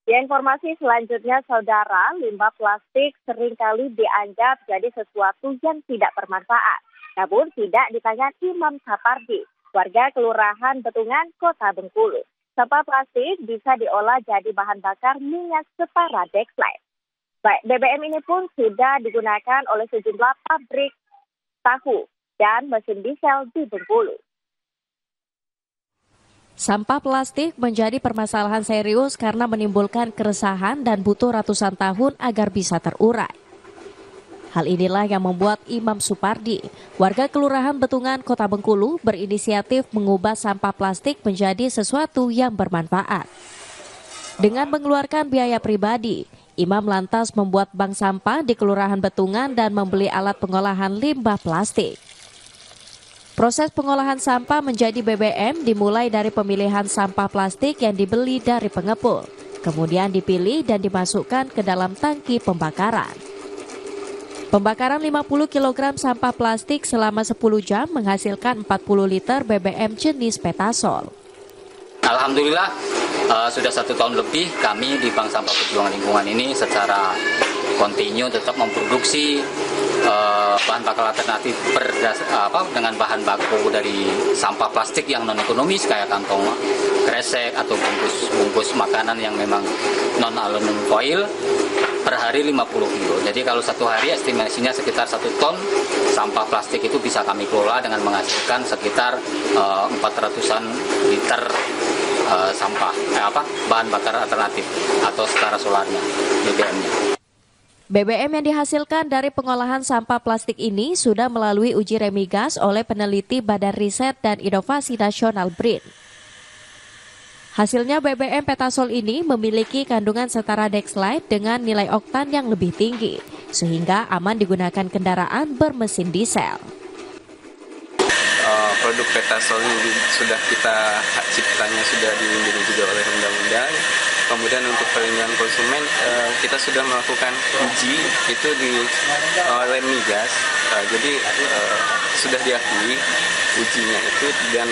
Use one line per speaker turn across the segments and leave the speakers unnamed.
Ya, informasi selanjutnya, saudara, limbah plastik seringkali dianggap jadi sesuatu yang tidak bermanfaat. Namun tidak di tangan Imam Sapardi, warga Kelurahan Betungan, Kota Bengkulu. Sampah plastik bisa diolah jadi bahan bakar minyak setara Dexlite. BBM ini pun sudah digunakan oleh sejumlah pabrik tahu dan mesin diesel di Bengkulu.
Sampah plastik menjadi permasalahan serius karena menimbulkan keresahan dan butuh ratusan tahun agar bisa terurai. Hal inilah yang membuat Imam Supardi, warga Kelurahan Betungan, Kota Bengkulu, berinisiatif mengubah sampah plastik menjadi sesuatu yang bermanfaat. Dengan mengeluarkan biaya pribadi, Imam lantas membuat bank sampah di Kelurahan Betungan dan membeli alat pengolahan limbah plastik. Proses pengolahan sampah menjadi BBM dimulai dari pemilihan sampah plastik yang dibeli dari pengepul, kemudian dipilih dan dimasukkan ke dalam tangki pembakaran. Pembakaran 50 kg sampah plastik selama 10 jam menghasilkan 40 liter BBM jenis Petasol.
Alhamdulillah sudah 1 tahun lebih kami di Bank Sampah Perjuangan Lingkungan ini secara kontinu tetap memproduksi bahan bakar alternatif dengan bahan baku dari sampah plastik yang non ekonomis kayak kantong kresek atau bungkus makanan yang memang non aluminium foil per hari 50 kilo. Jadi kalau 1 hari estimasinya sekitar 1 ton sampah plastik itu bisa kami kelola dengan menghasilkan sekitar 400-an liter sampah bahan bakar alternatif atau setara solarnya BBM-nya.
BBM yang dihasilkan dari pengolahan sampah plastik ini sudah melalui uji remigas oleh peneliti Badan Riset dan Inovasi Nasional BRIN. Hasilnya BBM Petasol ini memiliki kandungan setara Dexlite dengan nilai oktan yang lebih tinggi, sehingga aman digunakan kendaraan bermesin diesel.
Produk Petasol ini sudah kita hak ciptanya sudah dilindungi juga oleh undang-undang. Kemudian untuk perlindungan konsumen kita sudah melakukan uji itu di Remigas. Jadi sudah diakui ujinya itu dan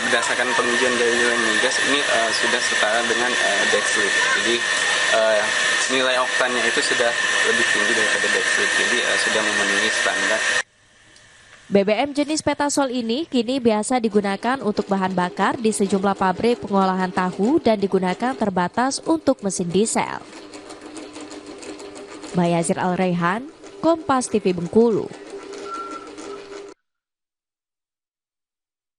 berdasarkan pengujian dari Remigas ini sudah setara dengan Dexlite. Jadi nilai oktannya itu sudah lebih tinggi daripada Dexlite. Jadi sudah memenuhi standar.
BBM jenis Petasol ini kini biasa digunakan untuk bahan bakar di sejumlah pabrik pengolahan tahu dan digunakan terbatas untuk mesin diesel. Bayazir Al-Raihan, Kompas TV Bengkulu.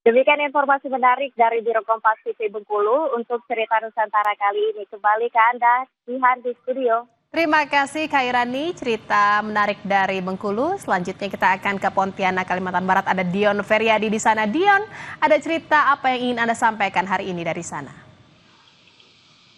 Demikian informasi menarik dari Biro Kompas TV Bengkulu. Untuk cerita Nusantara kali ini kembali ke Anda, Jihan di studio.
Terima kasih Khairani, cerita menarik dari Bengkulu. Selanjutnya kita akan ke Pontianak, Kalimantan Barat. Ada Dion Feryadi di sana. Dion, ada cerita apa yang ingin Anda sampaikan hari ini dari sana?